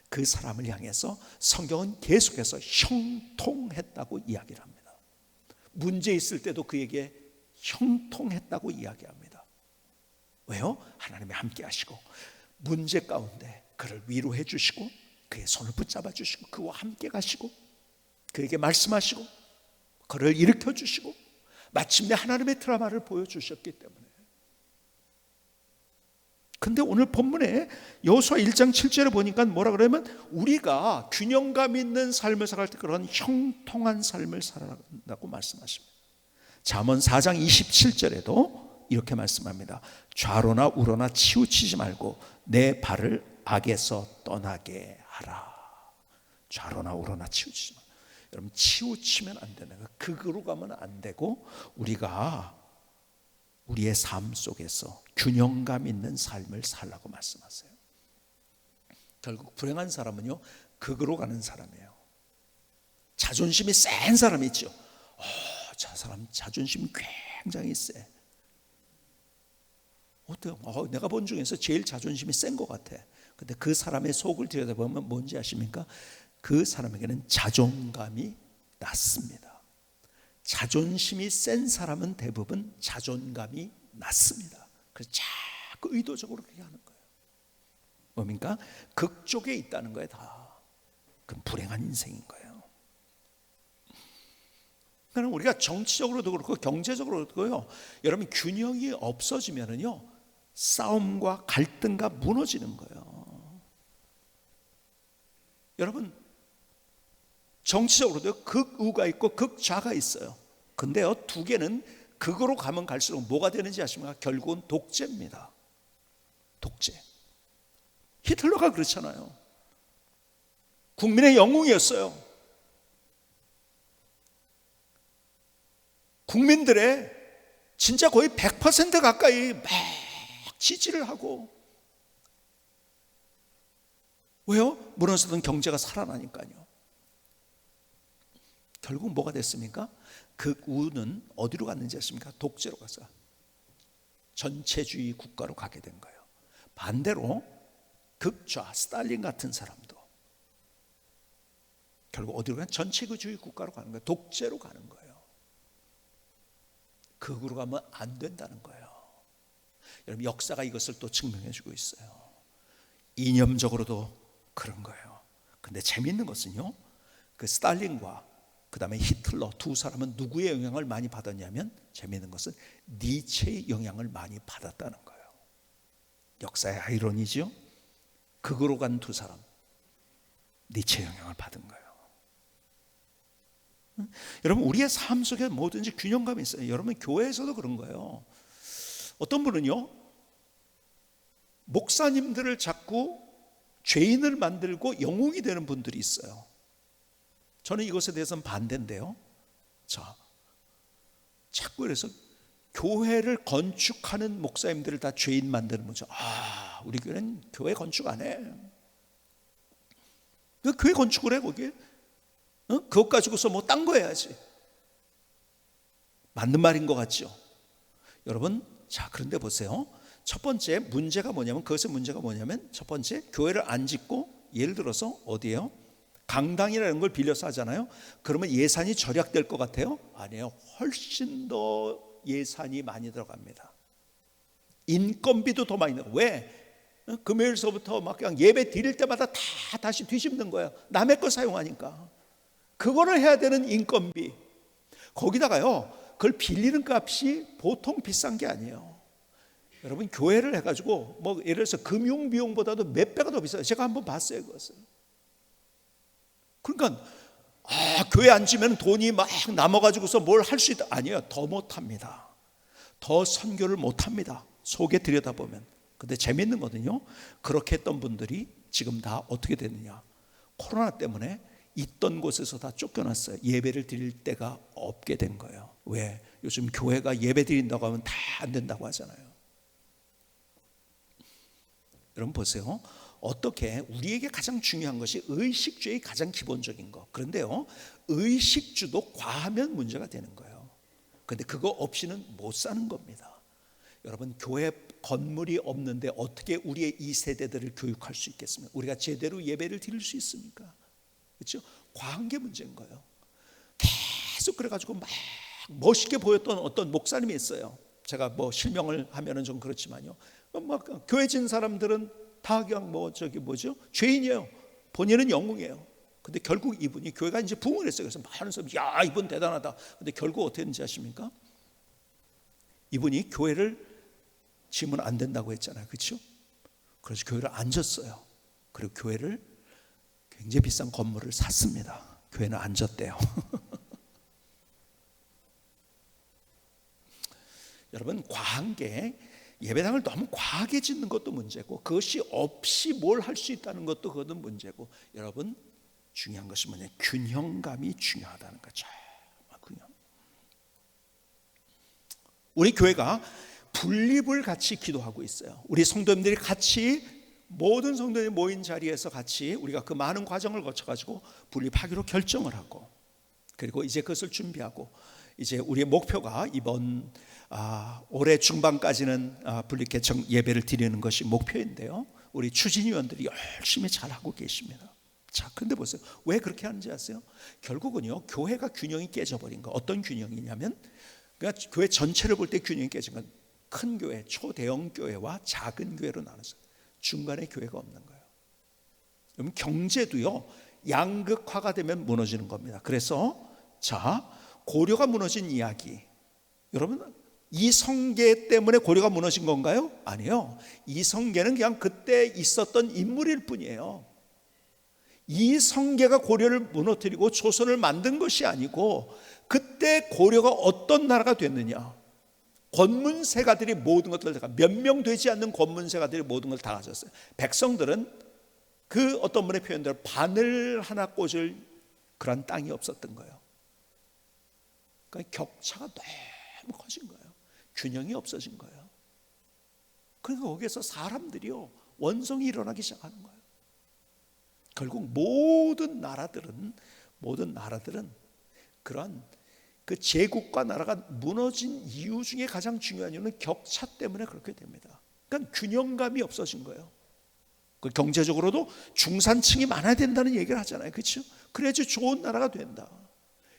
그 사람을 향해서 성경은 계속해서 형통했다고 이야기를 합니다. 문제 있을 때도 그에게 형통했다고 이야기합니다. 왜요? 하나님이 함께 하시고 문제 가운데 그를 위로해 주시고 그의 손을 붙잡아 주시고 그와 함께 가시고 그에게 말씀하시고 그를 일으켜 주시고 마침내 하나님의 드라마를 보여주셨기 때문에. 근데 오늘 본문에 여호수아 1장 7절에 보니까 뭐라 그러면 우리가 균형감 있는 삶을 살아갈 때 그런 형통한 삶을 살아간다고 말씀하십니다. 잠언 4장 27절에도 이렇게 말씀합니다. 좌로나 우로나 치우치지 말고 내 발을 악에서 떠나게 하라. 좌로나 우로나 치우치지 말고. 여러분, 치우치면 안 되는 거예요. 극으로 가면 안 되고 우리가 우리의 삶 속에서 균형감 있는 삶을 살라고 말씀하세요. 결국 불행한 사람은요, 극으로 가는 사람이에요. 자존심이 센 사람이 있죠. 저 사람 자존심이 굉장히 세. 어때요? 내가 본 중에서 제일 자존심이 센 것 같아. 근데 그 사람의 속을 들여다보면 뭔지 아십니까? 그 사람에게는 자존감이 낮습니다. 자존심이 센 사람은 대부분 자존감이 낮습니다. 그래서 자꾸 의도적으로 그렇게 하는 거예요. 뭡니까? 극쪽에 있다는 거예요, 다. 그럼 불행한 인생인 거예요. 그러니까 우리가 정치적으로도 그렇고 경제적으로도 그렇고요. 여러분, 균형이 없어지면은요, 싸움과 갈등과 무너지는 거예요. 여러분, 정치적으로도 극우가 있고 극좌가 있어요. 근데요, 두 개는 극으로 가면 갈수록 뭐가 되는지 아십니까? 결국은 독재입니다. 독재. 히틀러가 그렇잖아요. 국민의 영웅이었어요. 국민들의 진짜 거의 100% 가까이 막 지지를 하고. 왜요? 무너졌던 경제가 살아나니까요. 결국 뭐가 됐습니까? 극우는 어디로 갔는지 아십니까? 독재로 갔어요. 전체주의 국가로 가게 된 거예요. 반대로 극좌, 스탈린 같은 사람도 결국 어디로 가냐? 전체주의 국가로 가는 거예요. 독재로 가는 거예요. 극으로 가면 안 된다는 거예요. 여러분, 역사가 이것을 또 증명해 주고 있어요. 이념적으로도 그런 거예요. 근데 재미있는 것은요, 그 스탈린과 그 다음에 히틀러, 두 사람은 누구의 영향을 많이 받았냐면, 재미있는 것은 니체의 영향을 많이 받았다는 거예요. 역사의 아이러니죠. 극으로 간 두 사람, 니체의 영향을 받은 거예요. 여러분, 우리의 삶 속에 뭐든지 균형감이 있어요. 여러분, 교회에서도 그런 거예요. 어떤 분은요, 목사님들을 자꾸 죄인을 만들고 영웅이 되는 분들이 있어요. 저는 이것에 대해서는 반대인데요. 자, 자꾸 그래서 교회를 건축하는 목사님들을 다 죄인 만드는 거죠. 아, 우리 교회는 교회 건축 안 해. 왜 교회 건축을 해, 거기에? 그것 가지고서 뭐 딴 거 해야지. 맞는 말인 것 같죠? 여러분, 자, 그런데 보세요. 첫 번째 문제가 뭐냐면, 그것의 문제가 뭐냐면, 첫 번째, 교회를 안 짓고, 예를 들어서 어디에요? 강당이라는 걸 빌려서 하잖아요. 그러면 예산이 절약될 것 같아요? 아니에요. 훨씬 더 예산이 많이 들어갑니다. 인건비도 더 많이 들어가요. 왜? 금요일서부터 막 그냥 예배 드릴 때마다 다 다시 뒤집는 거예요. 남의 거 사용하니까. 그거를 해야 되는 인건비. 거기다가요, 그걸 빌리는 값이 보통 비싼 게 아니에요. 여러분, 교회를 해가지고 뭐 예를 들어서 금융 비용보다도 몇 배가 더 비싸요. 제가 한번 봤어요, 그것을. 그러니까 교회 안 지면 돈이 막 남아가지고서 뭘 할 수 있다. 아니에요. 더 못합니다. 더 선교를 못합니다. 속에 들여다보면. 근데 재미있는 거는요, 그렇게 했던 분들이 지금 다 어떻게 됐느냐. 코로나 때문에 있던 곳에서 다 쫓겨났어요. 예배를 드릴 데가 없게 된 거예요. 왜? 요즘 교회가 예배 드린다고 하면 다 안 된다고 하잖아요. 여러분 보세요. 어떻게 우리에게 가장 중요한 것이 의식주의 가장 기본적인 거. 그런데요, 의식주도 과하면 문제가 되는 거예요. 그런데 그거 없이는 못 사는 겁니다. 여러분, 교회 건물이 없는데 어떻게 우리의 이 세대들을 교육할 수 있겠습니까? 우리가 제대로 예배를 드릴 수 있습니까? 그렇죠? 과한 게 문제인 거예요. 계속 그래가지고 막 멋있게 보였던 어떤 목사님이 있어요. 제가 뭐 실명을 하면은 좀 그렇지만요. 막 교회 진 사람들은 다 그냥 죄인이에요. 본인은 영웅이에요. 근데 결국 이분이 교회가 이제 부흥을 했어요. 그래서 많은 사람이 야, 이분 대단하다. 근데 결국 어떻게 했는지 아십니까? 이분이 교회를 지으면 안 된다고 했잖아요. 그렇죠? 그래서 교회를 안 졌어요. 그리고 교회를 굉장히 비싼 건물을 샀습니다. 교회는 안 졌대요. 여러분, 과한 게 예배당을 너무 과하게 짓는 것도 문제고, 그것이 없이 뭘 할 수 있다는 것도 그것은 문제고, 여러분 중요한 것이 뭐냐? 균형감이 중요하다는 거죠. 균형. 우리 교회가 분립을 같이 기도하고 있어요. 우리 성도님들이 같이, 모든 성도들이 모인 자리에서 같이 우리가 그 많은 과정을 거쳐가지고 분립하기로 결정을 하고, 그리고 이제 그것을 준비하고, 이제 우리의 목표가 이번 올해 중반까지는 분립개척 예배를 드리는 것이 목표인데요, 우리 추진위원들이 열심히 잘하고 계십니다. 자, 그런데 보세요. 왜 그렇게 하는지 아세요? 결국은요, 교회가 균형이 깨져버린 거. 어떤 균형이냐면, 그러니까 교회 전체를 볼 때 균형이 깨진 건 큰 교회, 초대형 교회와 작은 교회로 나눠서 중간에 교회가 없는 거예요. 그럼 경제도요, 양극화가 되면 무너지는 겁니다. 그래서 자, 고려가 무너진 이야기, 여러분, 이성계 때문에 고려가 무너진 건가요? 아니요. 이성계는 그냥 그때 있었던 인물일 뿐이에요. 이성계가 고려를 무너뜨리고 조선을 만든 것이 아니고, 그때 고려가 어떤 나라가 됐느냐? 권문세가들이 모든 것들을 다, 몇 명 되지 않는 권문세가들이 모든 걸 다 가졌어요. 백성들은 그 어떤 분의 표현대로 바늘 하나 꽂을 그런 땅이 없었던 거예요. 그러니까 격차가 너무 커진 거예요. 균형이 없어진 거예요. 그러니까 거기에서 사람들이요, 원성이 일어나기 시작하는 거예요. 결국 모든 나라들은 그런 그 제국과 나라가 무너진 이유 중에 가장 중요한 이유는 격차 때문에 그렇게 됩니다. 그러니까 균형감이 없어진 거예요. 경제적으로도 중산층이 많아야 된다는 얘기를 하잖아요. 그렇죠? 그래야지 좋은 나라가 된다.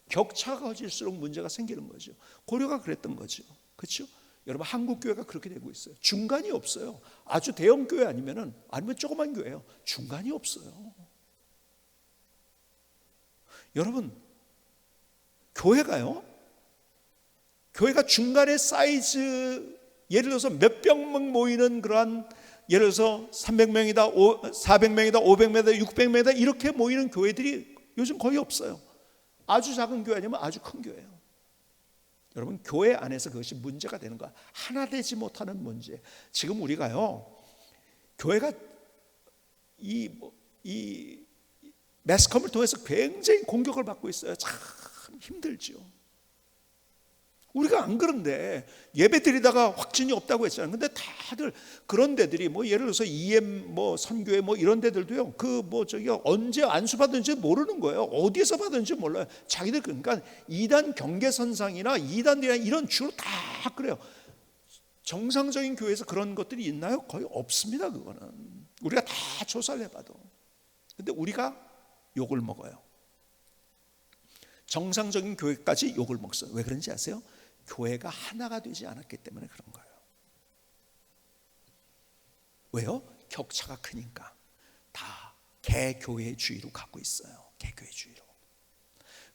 격차가 커질수록 문제가 생기는 거죠. 고려가 그랬던 거죠. 그렇죠? 여러분, 한국 교회가 그렇게 되고 있어요. 중간이 없어요. 아주 대형 교회 아니면 조그만 교회예요. 중간이 없어요. 여러분, 교회가 중간에 사이즈, 예를 들어서 몇백 명 모이는 그러한, 예를 들어서 300명이다, 400명이다, 500명이다, 600명이다 이렇게 모이는 교회들이 요즘 거의 없어요. 아주 작은 교회 아니면 아주 큰 교회예요. 여러분, 교회 안에서 그것이 문제가 되는 거야. 하나 되지 못하는 문제. 지금 우리가요, 교회가 이 매스컴을 통해서 굉장히 공격을 받고 있어요. 참 힘들죠. 우리가 안 그런데 예배 드리다가 확진이 없다고 했잖아요. 근데 다들 그런 데들이 뭐 예를 들어서 EM 뭐 선교회 뭐 이런 데들도요, 언제 안수 받은지 모르는 거예요. 어디에서 받은지 몰라요. 자기들, 그러니까 이단 경계선상이나 이단이나 이런 주로 다 그래요. 정상적인 교회에서 그런 것들이 있나요? 거의 없습니다. 그거는 우리가 다 조사를 해봐도. 근데 우리가 욕을 먹어요. 정상적인 교회까지 욕을 먹어요. 왜 그런지 아세요? 교회가 하나가 되지 않았기 때문에 그런 거예요. 왜요? 격차가 크니까. 다 개교회주의로 갖고 있어요. 개교회주의로.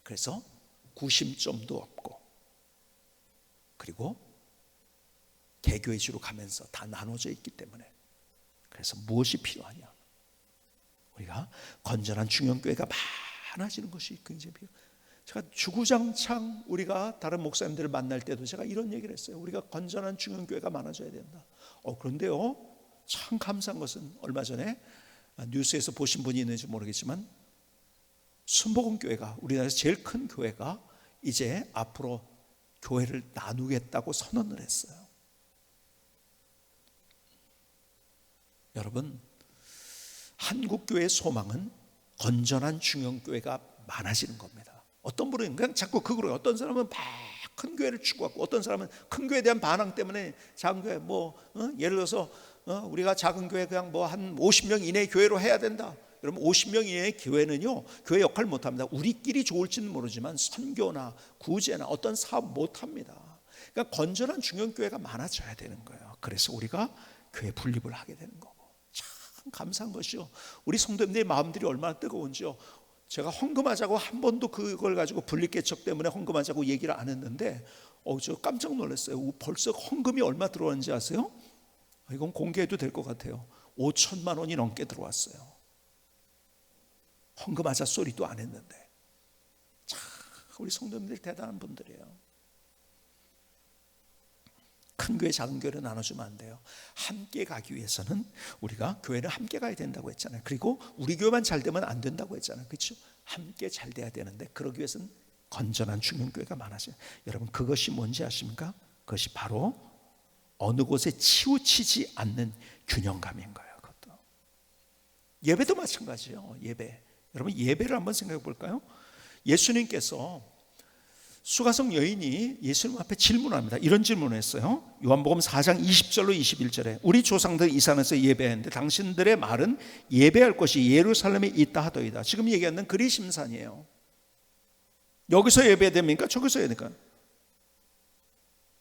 그래서 구심점도 없고, 그리고 개교회주의로 가면서 다 나눠져 있기 때문에. 그래서 무엇이 필요하냐? 우리가 건전한 중형교회가 많아지는 것이 굉장히 필요해요. 제가 주구장창 우리가 다른 목사님들을 만날 때도 제가 이런 얘기를 했어요. 우리가 건전한 중형교회가 많아져야 된다. 그런데요, 참 감사한 것은 얼마 전에 뉴스에서 보신 분이 있는지 모르겠지만 순복음교회가, 우리나라에서 제일 큰 교회가 이제 앞으로 교회를 나누겠다고 선언을 했어요. 여러분, 한국교회의 소망은 건전한 중형교회가 많아지는 겁니다. 어떤 분은 그냥 자꾸 그거로, 어떤 사람은 막 큰 교회를 추구하고, 어떤 사람은 큰 교회에 대한 반항 때문에 작은 교회 예를 들어서 우리가 작은 교회 그냥 한 50명 이내의 교회로 해야 된다. 여러분, 50명 이내의 교회는요, 교회 역할을 못합니다. 우리끼리 좋을지는 모르지만 선교나 구제나 어떤 사업 못합니다. 그러니까 건전한 중형교회가 많아져야 되는 거예요. 그래서 우리가 교회 분립을 하게 되는 거고, 참 감사한 것이요, 우리 성도님들의 마음들이 얼마나 뜨거운지요. 제가 헌금하자고 한 번도 그걸 가지고 분립개척 때문에 헌금하자고 얘기를 안 했는데 저 깜짝 놀랐어요. 벌써 헌금이 얼마 들어왔는지 아세요? 이건 공개해도 될 것 같아요. 5천만 원이 넘게 들어왔어요. 헌금하자 소리도 안 했는데. 참 우리 성도님들 대단한 분들이에요. 큰 교회 작은 교회를 나눠주면 안 돼요. 함께 가기 위해서는 우리가 교회를 함께 가야 된다고 했잖아요. 그리고 우리 교회만 잘 되면 안 된다고 했잖아요. 그렇죠? 함께 잘 돼야 되는데 그러기 위해서는 건전한 중형교회가 많아져요. 여러분, 그것이 뭔지 아십니까? 그것이 바로 어느 곳에 치우치지 않는 균형감인 거예요. 그것도. 예배도 마찬가지예요. 예배. 여러분, 예배를 한번 생각해 볼까요? 예수님께서 수가성 여인이 예수님 앞에 질문합니다. 이런 질문을 했어요. 요한복음 4장 20절로 21절에 우리 조상들 이 산에서 예배했는데 당신들의 말은 예배할 것이 예루살렘에 있다 하더이다. 지금 얘기하는 그리심산이에요. 여기서 예배됩니까? 저기서 해야 될까요?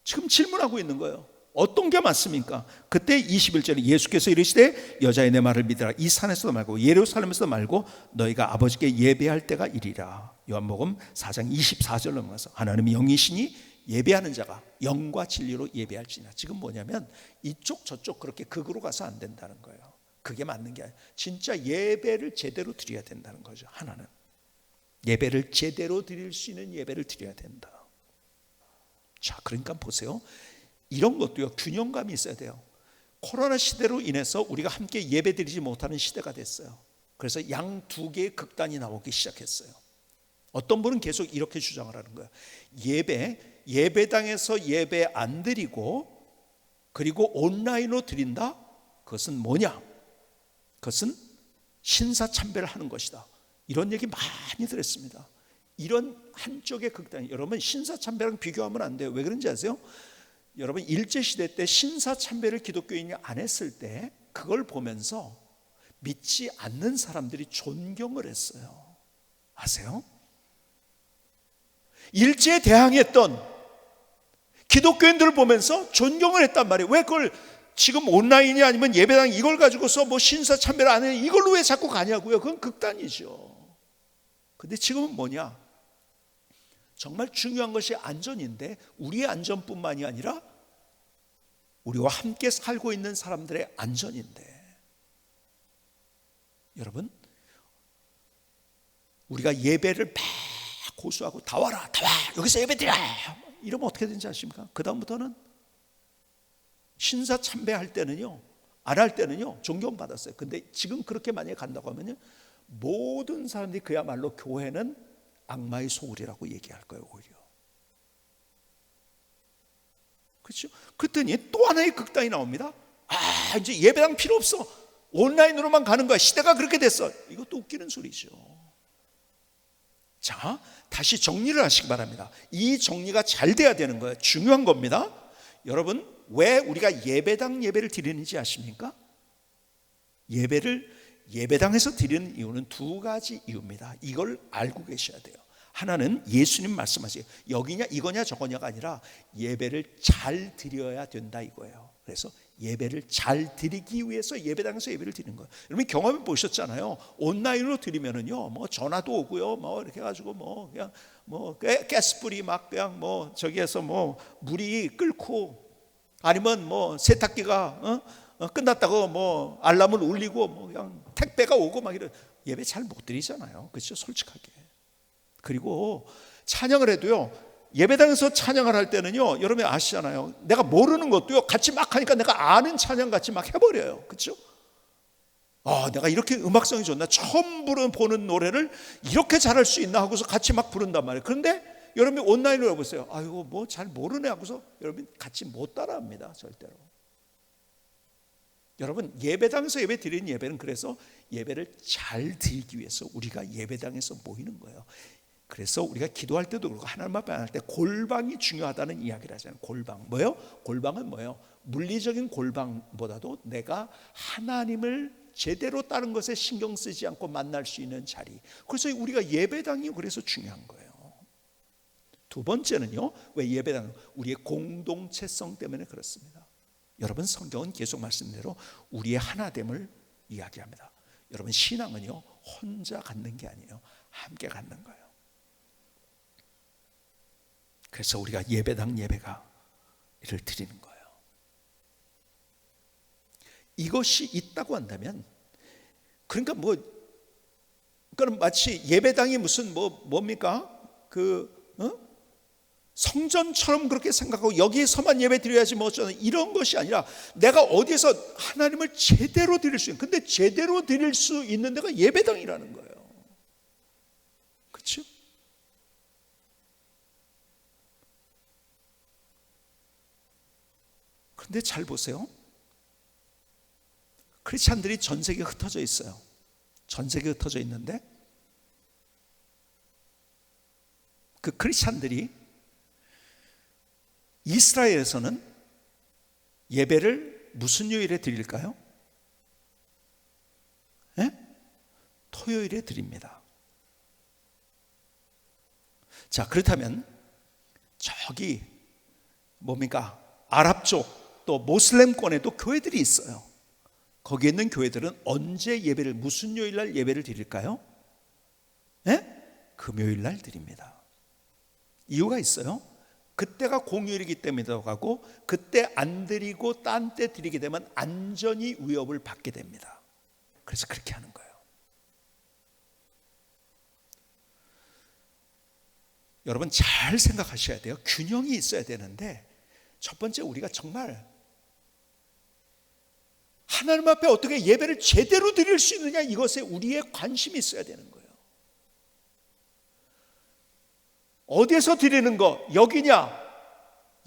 지금 질문하고 있는 거예요. 어떤 게 맞습니까? 그때 21절에 예수께서 이르시되 여자의 내 말을 믿으라. 이 산에서도 말고 예루살렘에서도 말고 너희가 아버지께 예배할 때가 이리라. 요한복음 4장 24절 넘어가서 하나님이 영이시니 예배하는 자가 영과 진리로 예배할지니라. 지금 뭐냐면 이쪽 저쪽 그렇게 극으로 가서 안 된다는 거예요. 그게 맞는 게 아니라 진짜 예배를 제대로 드려야 된다는 거죠. 하나는 예배를 제대로 드릴 수 있는 예배를 드려야 된다. 자, 그러니까 보세요. 이런 것도요, 균형감이 있어야 돼요. 코로나 시대로 인해서 우리가 함께 예배드리지 못하는 시대가 됐어요. 그래서 양 두 개의 극단이 나오기 시작했어요. 어떤 분은 계속 이렇게 주장을 하는 거예요. 예배당에서 예배 안 드리고 그리고 온라인으로 드린다? 그것은 뭐냐? 그것은 신사참배를 하는 것이다. 이런 얘기 많이 들었습니다. 이런 한쪽의 극단이, 여러분 신사참배랑 비교하면 안 돼요. 왜 그런지 아세요? 여러분, 일제시대 때 신사참배를 기독교인이 안 했을 때 그걸 보면서 믿지 않는 사람들이 존경을 했어요. 아세요? 일제에 대항했던 기독교인들을 보면서 존경을 했단 말이에요. 왜 그걸 지금 온라인이 아니면 예배당 이걸 가지고서 신사참배를 안 해, 이걸로 왜 자꾸 가냐고요. 그건 극단이죠. 근데 지금은 뭐냐? 정말 중요한 것이 안전인데 우리의 안전뿐만이 아니라 우리와 함께 살고 있는 사람들의 안전인데, 여러분, 우리가 예배를 막 고수하고 다 와라, 다 와, 여기서 예배 드려, 이러면 어떻게 되는지 아십니까? 그 다음부터는 신사 참배할 때는요, 안 할 때는요 존경받았어요. 근데 지금 그렇게 만약에 간다고 하면요, 모든 사람들이 그야말로 교회는 악마의 소굴이라고 얘기할 거예요, 오히려. 그렇죠? 그랬더니 또 하나의 극단이 나옵니다. 아, 이제 예배당 필요 없어, 온라인으로만 가는 거야, 시대가 그렇게 됐어. 이것도 웃기는 소리죠. 자, 다시 정리를 하시기 바랍니다. 이 정리가 잘 돼야 되는 거예요. 중요한 겁니다. 여러분, 왜 우리가 예배당 예배를 드리는지 아십니까? 예배를 예배당에서 드리는 이유는 두 가지 이유입니다. 이걸 알고 계셔야 돼요. 하나는 예수님 말씀하세요. 여기냐 이거냐 저거냐가 아니라 예배를 잘 드려야 된다 이거예요. 그래서 예배를 잘 드리기 위해서 예배당에서 예배를 드리는 거예요. 여러분 경험해 보셨잖아요. 온라인으로 드리면은요, 뭐 전화도 오고요, 뭐 이렇게 해가지고 뭐 그냥 뭐 가스불이 막 그냥 뭐 저기에서 뭐 물이 끓고, 아니면 뭐 세탁기가 끝났다고 뭐 알람을 울리고 뭐 그냥 택배가 오고 막 이런, 예배 잘 못 드리잖아요. 그렇죠? 솔직하게. 그리고 찬양을 해도요, 예배당에서 찬양을 할 때는요, 여러분이 아시잖아요. 내가 모르는 것도요, 같이 막 하니까 내가 아는 찬양 같이 막 해버려요. 그렇죠? 아, 내가 이렇게 음악성이 좋나, 처음 보는 노래를 이렇게 잘할 수 있나 하고서 같이 막 부른단 말이에요. 그런데 여러분이 온라인으로 해보세요. 아이고 뭐 잘 모르네 하고서 여러분 같이 못 따라합니다, 절대로. 여러분, 예배당에서 예배 드리는 예배는 그래서 예배를 잘 드리기 위해서 우리가 예배당에서 모이는 거예요. 그래서 우리가 기도할 때도 그렇고 하나님 앞에 할 때 골방이 중요하다는 이야기를 하잖아요. 골방. 뭐예요? 골방은 뭐예요? 물리적인 골방보다도 내가 하나님을 제대로 다른 것에 신경 쓰지 않고 만날 수 있는 자리. 그래서 우리가 예배당이 그래서 중요한 거예요. 두 번째는요, 왜 예배당? 우리의 공동체성 때문에 그렇습니다. 여러분, 성경은 계속 말씀대로 우리의 하나됨을 이야기합니다. 여러분, 신앙은요 혼자 갖는 게 아니에요, 함께 갖는 거예요. 그래서 우리가 예배당 예배가 이를 드리는 거예요. 이것이 있다고 한다면, 그러니까 뭐, 그럼 마치 예배당이 무슨 뭡니까? 성전처럼 그렇게 생각하고 여기에서만 예배 드려야지 뭐 어쩌나 이런 것이 아니라, 내가 어디서 하나님을 제대로 드릴 수 있는, 근데 제대로 드릴 수 있는 데가 예배당이라는 거예요. 그렇죠? 그런데 잘 보세요. 크리스찬들이 전 세계에 흩어져 있어요. 전 세계에 흩어져 있는데 그 크리스찬들이 이스라엘에서는 예배를 무슨 요일에 드릴까요? 네? 토요일에 드립니다. 자, 그렇다면 저기 뭡니까? 아랍 쪽 또 모슬렘권에도 교회들이 있어요. 거기에 있는 교회들은 언제 예배를, 무슨 요일 날 예배를 드릴까요? 네? 금요일 날 드립니다. 이유가 있어요. 그때가 공휴일이기 때문에도 하고, 그때 안 드리고 딴 때 드리게 되면 안전이 위협을 받게 됩니다. 그래서 그렇게 하는 거예요. 여러분 잘 생각하셔야 돼요. 균형이 있어야 되는데, 첫 번째 우리가 정말 하나님 앞에 어떻게 예배를 제대로 드릴 수 있느냐, 이것에 우리의 관심이 있어야 되는 거예요. 어디에서 드리는 거, 여기냐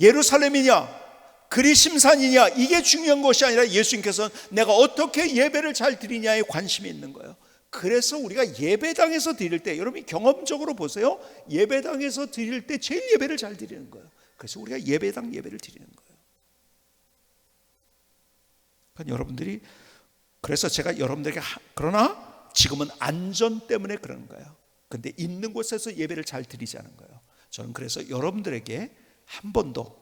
예루살렘이냐 그리심산이냐, 이게 중요한 것이 아니라 예수님께서는 내가 어떻게 예배를 잘 드리냐에 관심이 있는 거예요. 그래서 우리가 예배당에서 드릴 때, 여러분이 경험적으로 보세요. 예배당에서 드릴 때 제일 예배를 잘 드리는 거예요. 그래서 우리가 예배당 예배를 드리는 거예요. 그러니까 여러분들이, 그래서 제가 여러분들에게 그러나 지금은 안전 때문에 그러는 거예요. 근데 있는 곳에서 예배를 잘 드리자는 거예요. 저는 그래서 여러분들에게 한 번도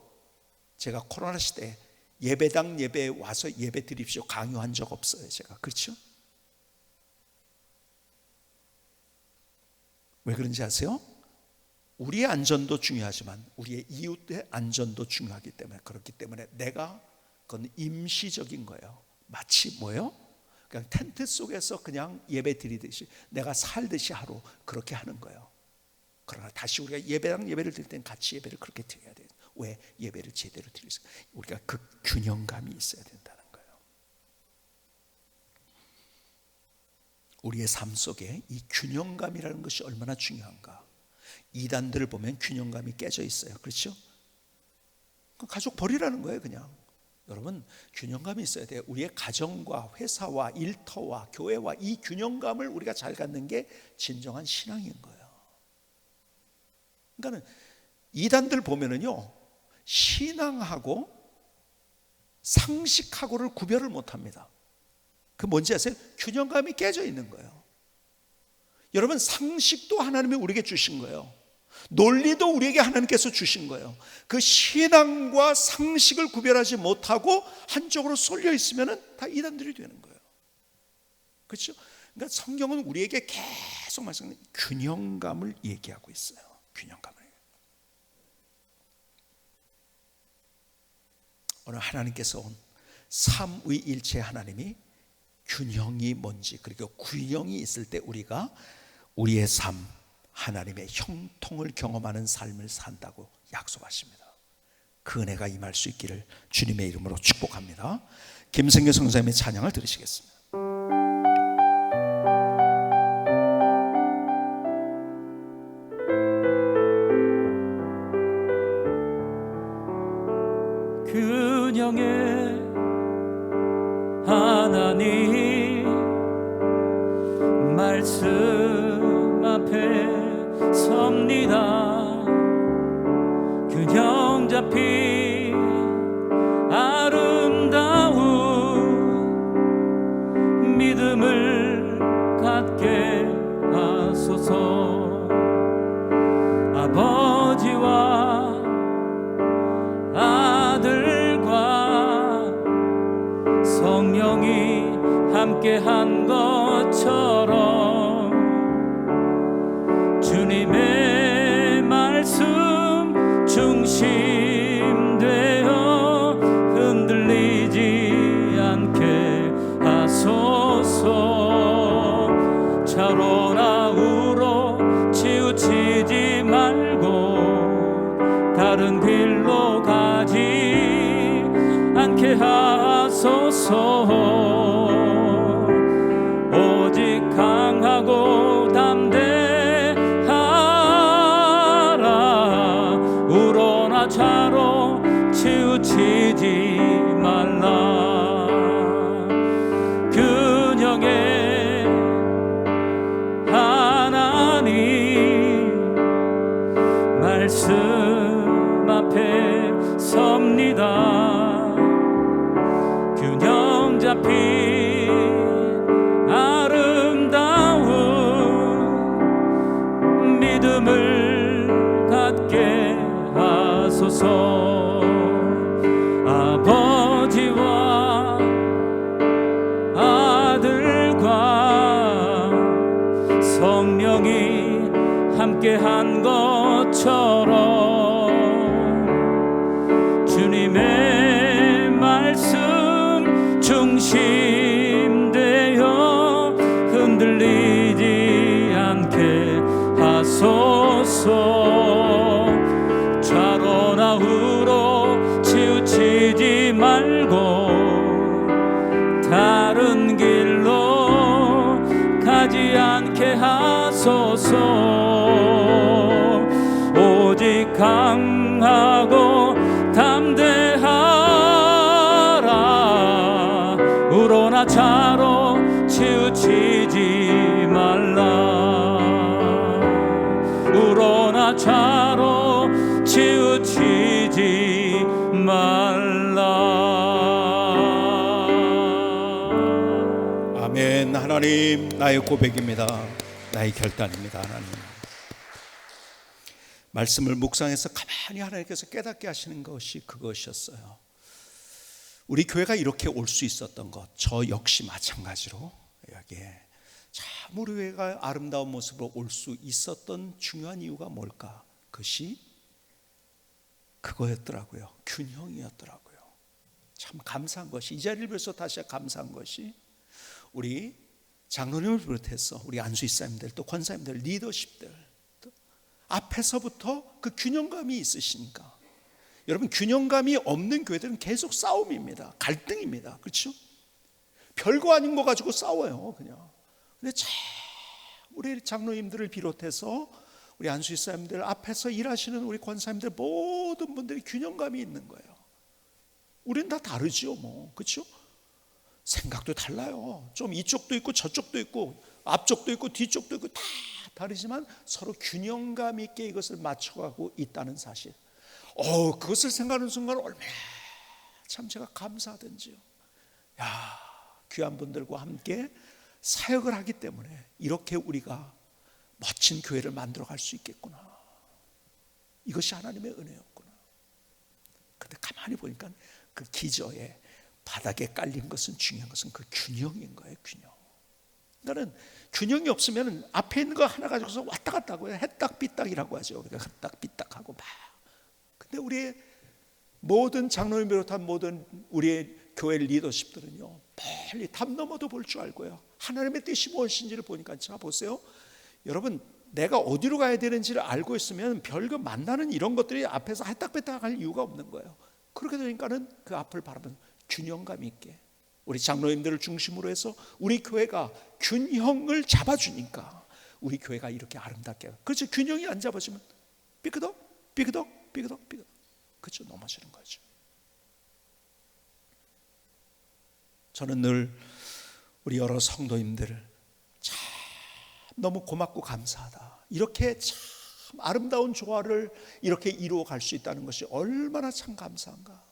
제가 코로나 시대에 예배당 예배에 와서 예배 드립시오 강요한 적 없어요, 제가. 그렇죠? 왜 그런지 아세요? 우리의 안전도 중요하지만 우리의 이웃의 안전도 중요하기 때문에, 그렇기 때문에 내가 그건 임시적인 거예요. 마치 뭐예요? 그냥 텐트 속에서 그냥 예배 드리듯이 내가 살듯이 하루 그렇게 하는 거예요. 그러나 다시 우리가 예배를 드릴 때는 같이 예배를 그렇게 드려야 돼요. 왜? 예배를 제대로 드릴 수, 우리가 그 균형감이 있어야 된다는 거예요. 우리의 삶 속에 이 균형감이라는 것이 얼마나 중요한가. 이단들을 보면 균형감이 깨져 있어요. 그렇죠? 가족 버리라는 거예요. 그냥 여러분, 균형감이 있어야 돼요. 우리의 가정과 회사와 일터와 교회와 이 균형감을 우리가 잘 갖는 게 진정한 신앙인 거예요. 그러니까 이단들 보면은요, 신앙하고 상식하고를 구별을 못합니다. 그 뭔지 아세요? 균형감이 깨져 있는 거예요. 여러분, 상식도 하나님이 우리에게 주신 거예요. 논리도 우리에게 하나님께서 주신 거예요. 그 신앙과 상식을 구별하지 못하고 한쪽으로 쏠려 있으면 다 이단들이 되는 거예요. 그렇죠? 그러니까 성경은 우리에게 계속 말씀하는 균형감을 얘기하고 있어요. 균형감을. 오늘 하나님께서 온 삼위일체 하나님이 균형이 뭔지, 그리고 균형이 있을 때 우리가 우리의 삶, 하나님의 형통을 경험하는 삶을 산다고 약속하십니다. 그 은혜가 임할 수 있기를 주님의 이름으로 축복합니다. 김성교 선생님의 찬양을 들으시겠습니다. 균형의 하나님 말씀 앞에 섭니다. 균형 잡힌 아름다운 믿음을 갖게 하소서. 아버지와 아들과 성령이 함께한 것처럼 주님의 말씀 중심 되어 흔들리지 않게 하소서. 좌로나 우로 치우치지 말고 다른 길로 가지 않게 하소서. 오직 강하고 담대하라. 우로나 좌로 치우치지 말라. 균형의 하나님 말씀 앞에 섭니다. 균형 잡힌 아름다운 믿음을 갖게 하소서. 아버지와 아들과 성령이 함께한 것처럼 주님의 말씀 중심 되어 흔들리지 않게 하소서. 좌로나 우로 치우치지 말고 다른 길로 가지 않게 하소서. 오직 강하고 담대하라. 우로나 좌로 치우치지 말라. 우로나 좌로 치우치지 말라. 아멘. 하나님, 나의 고백입니다. 나의 결단입니다. 하나님, 말씀을 묵상해서 가만히 하나님께서 깨닫게 하시는 것이 그것이었어요. 우리 교회가 이렇게 올 수 있었던 것, 저 역시 마찬가지로 여기에 참 우리 교회가 아름다운 모습으로 올 수 있었던 중요한 이유가 뭘까? 그것이 그거였더라고요. 균형이었더라고요. 참 감사한 것이, 이 자리를 빌어서 다시 감사한 것이, 우리 장로님을 비롯해서 우리 안수이사님들, 또 권사님들, 리더십들 앞에서부터 그 균형감이 있으시니까. 여러분, 균형감이 없는 교회들은 계속 싸움입니다. 갈등입니다. 그렇죠? 별거 아닌 거 가지고 싸워요, 그냥. 근데 참 우리 장로님들을 비롯해서 우리 안수이사님들 앞에서 일하시는 우리 권사님들 모든 분들이 균형감이 있는 거예요. 우리는 다 다르죠, 뭐. 그렇죠? 생각도 달라요. 좀 이쪽도 있고 저쪽도 있고 앞쪽도 있고 뒤쪽도 있고 다 다르지만 서로 균형감 있게 이것을 맞춰가고 있다는 사실. 그것을 생각하는 순간 얼마나 참 제가 감사하든지요. 야, 귀한 분들과 함께 사역을 하기 때문에 이렇게 우리가 멋진 교회를 만들어갈 수 있겠구나. 이것이 하나님의 은혜였구나. 근데 가만히 보니까 그 기저에 바닥에 깔린 것은, 중요한 것은 그 균형인 거예요. 균형. 나는 균형이 없으면 앞에 있는 거 하나 가지고서 왔다 갔다 하고요. 해딱비딱이라고 하죠. 우리가 해딱비딱하고 막. 근데 우리의 모든 장로님 비롯한 모든 우리의 교회 리더십들은요, 빨리 담 넘어도 볼 줄 알고요. 하나님의 뜻이 무엇인지를 보니까, 자 보세요. 여러분, 내가 어디로 가야 되는지를 알고 있으면 별거 만나는 이런 것들이 앞에서 해딱배딱할 이유가 없는 거예요. 그렇게 되니까는 그 앞을 바라보면 균형감 있게 우리 장로님들을 중심으로 해서 우리 교회가 균형을 잡아주니까 우리 교회가 이렇게 아름답게. 그렇죠? 균형이 안 잡아지면 삐그덕 삐그덕 삐그덕 삐그덕, 그렇죠? 넘어지는 거죠. 저는 늘 우리 여러 성도님들을 참 너무 고맙고 감사하다. 이렇게 참 아름다운 조화를 이렇게 이루어 갈 수 있다는 것이 얼마나 참 감사한가.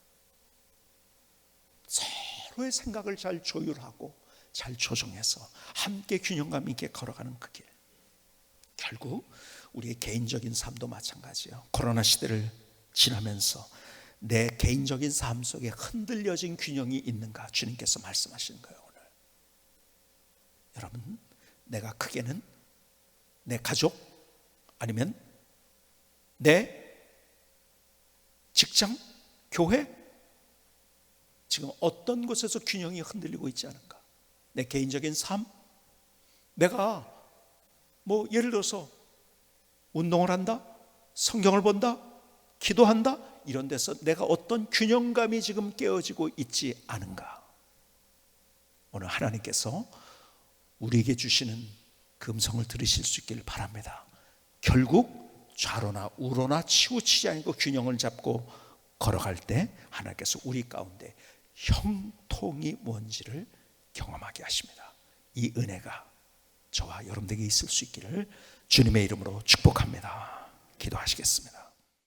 서로의 생각을 잘 조율하고 잘 조정해서 함께 균형감 있게 걸어가는 그 길. 결국 우리의 개인적인 삶도 마찬가지예요. 코로나 시대를 지나면서 내 개인적인 삶 속에 흔들려진 균형이 있는가, 주님께서 말씀하시는 거예요. 오늘 여러분, 내가 크게는 내 가족, 아니면 내 직장, 교회, 지금 어떤 곳에서 균형이 흔들리고 있지 않은가. 내 개인적인 삶, 내가 뭐 예를 들어서 운동을 한다, 성경을 본다, 기도한다, 이런 데서 내가 어떤 균형감이 지금 깨어지고 있지 않은가. 오늘 하나님께서 우리에게 주시는 그 음성을 들으실 수 있기를 바랍니다. 결국 좌로나 우로나 치우치지 않고 균형을 잡고 걸어갈 때 하나님께서 우리 가운데 형통이 뭔지를 경험하게 하십니다. 이 은혜가 저와 여러분들에게 있을 수 있기를 주님의 이름으로 축복합니다. 기도하시겠습니다.